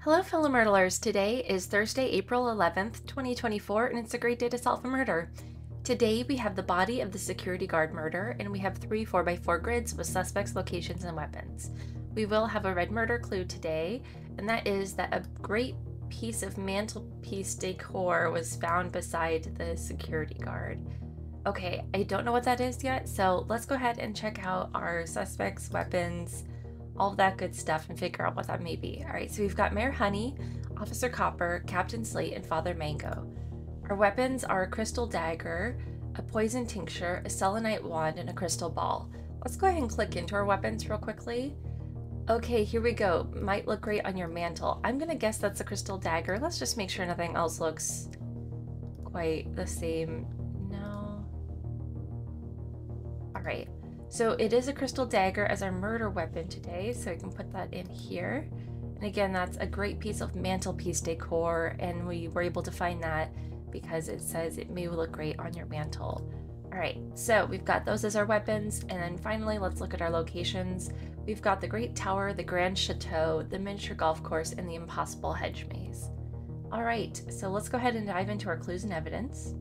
Hello, fellow Murdlers. Today is Thursday, April 11th, 2024, and it's a great day to solve a murder. Today, we have the body of the security guard murder, and we have three 4x4 grids with suspects, locations, and weapons. We will have a red murder clue today, and that is that a great piece of mantelpiece decor was found beside the security guard. Okay, I don't know what that is yet, so let's go ahead and check out our suspects, weapons, all of that good stuff and figure out what that may be. All right, so we've got Mayor Honey, Officer Copper, Captain Slate, and Father Mango. Our weapons are a crystal dagger, a poison tincture, a selenite wand, and a crystal ball. Let's go ahead and click into our weapons real quickly. Okay, here we go. Might look great on your mantle. I'm gonna guess that's a crystal dagger. Let's just make sure nothing else looks quite the same. No. All right. So it is a crystal dagger as our murder weapon today, so I can put that in here. And again, that's a great piece of mantelpiece decor, and we were able to find that because it says it may look great on your mantle. All right, so we've got those as our weapons, and then finally, let's look at our locations. We've got the Great Tower, the Grand Chateau, the miniature golf course, and the impossible hedge maze. All right, so let's go ahead and dive into our clues and evidence.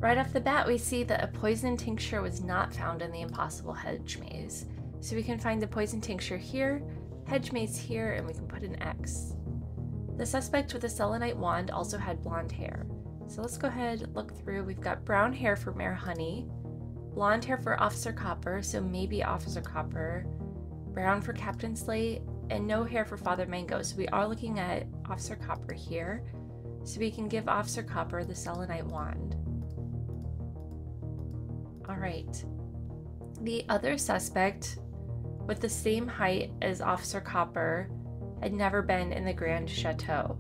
Right off the bat, we see that a poison tincture was not found in the impossible hedge maze. So we can find the poison tincture here, hedge maze here, and we can put an X. The suspect with the selenite wand also had blonde hair. So let's go ahead and look through. We've got brown hair for Mayor Honey, blonde hair for Officer Copper, so maybe Officer Copper, brown for Captain Slate, and no hair for Father Mango. So we are looking at Officer Copper here. So we can give Officer Copper the selenite wand. All right, the other suspect with the same height as Officer Copper had never been in the Grand Chateau.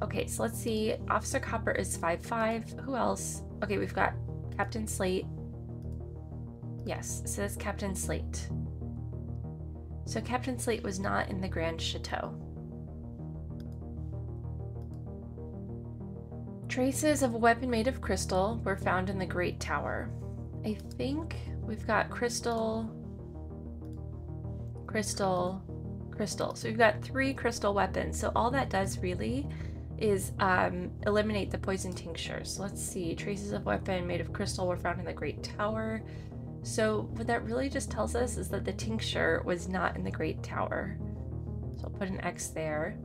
Okay, so let's see. Officer Copper is 5'5". Who else? Okay, we've got Captain Slate. Yes, so that's Captain Slate. So Captain Slate was not in the Grand Chateau. Traces of a weapon made of crystal were found in the Great Tower. I think we've got crystal, crystal, crystal. So we've got three crystal weapons. So all that does really is eliminate the poison tincture. So let's see. Traces of weapon made of crystal were found in the Great Tower. So what that really just tells us is that the tincture was not in the Great Tower. So I'll put an X there.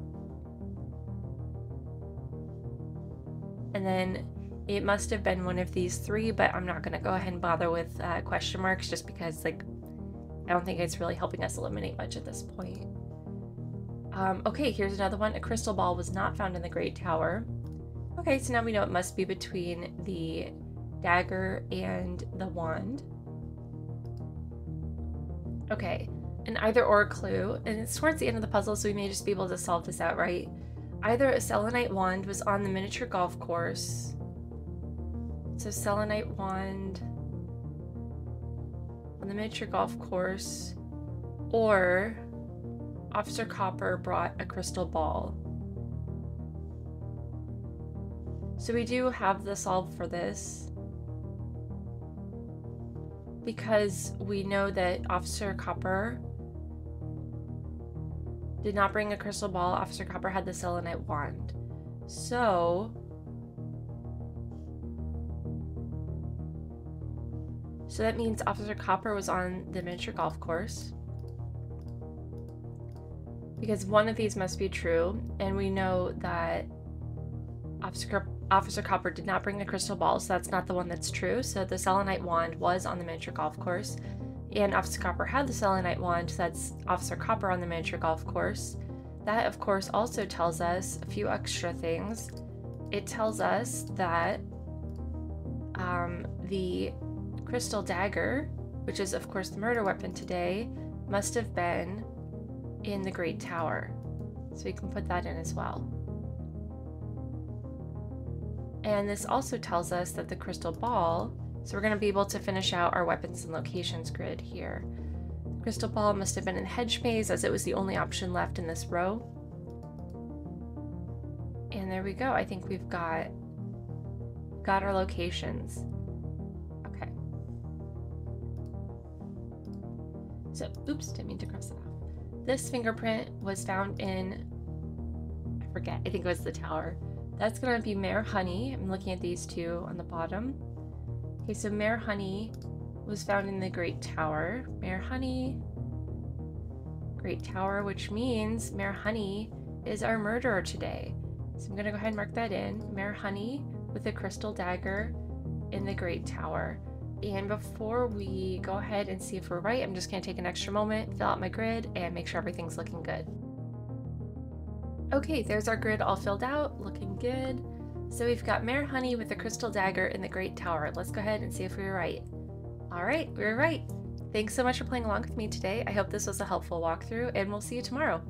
And then it must have been one of these three, but I'm not going to go ahead and bother with question marks just because, like, I don't think it's really helping us eliminate much at this point. Okay, here's another one. A crystal ball was not found in the Great Tower. Okay, so now we know it must be between the dagger and the wand. Okay, an either or clue, and it's towards the end of the puzzle, so we may just be able to solve this outright. Either a selenite wand was on the miniature golf course. So selenite wand on the miniature golf course, or Officer Copper brought a crystal ball. So we do have the solve for this because we know that Officer Copper did not bring a crystal ball. Officer Copper had the selenite wand. So that means Officer Copper was on the miniature golf course, because one of these must be true, and we know that Officer Copper did not bring a crystal ball, so that's not the one that's true. So the selenite wand was on the miniature golf course, and Officer Copper had the selenite wand, so that's Officer Copper on the miniature golf course. That, of course, also tells us a few extra things. It tells us that the crystal dagger, which is of course the murder weapon today, must have been in the Great Tower. So we can put that in as well. And this also tells us that the crystal ball, so we're going to be able to finish out our weapons and locations grid here. The crystal ball must have been in hedge maze, as it was the only option left in this row. And there we go. I think we've got our locations. So, oops, didn't mean to cross that off. This fingerprint was found in forget. I think it was the tower. That's gonna be Mayor Honey. I'm looking at these two on the bottom. Okay, so Mayor Honey was found in the Great Tower. Mayor Honey, Great Tower, which means Mayor Honey is our murderer today. So I'm gonna go ahead and mark that in. Mayor Honey with a crystal dagger in the Great Tower. And before we go ahead and see if we're right, I'm just gonna take an extra moment, fill out my grid, and make sure everything's looking good. Okay, there's our grid all filled out, looking good. So we've got Mayor Honey with the crystal dagger in the Great Tower. Let's go ahead and see if we were right. All right, we were right. Thanks so much for playing along with me today. I hope this was a helpful walkthrough, and we'll see you tomorrow.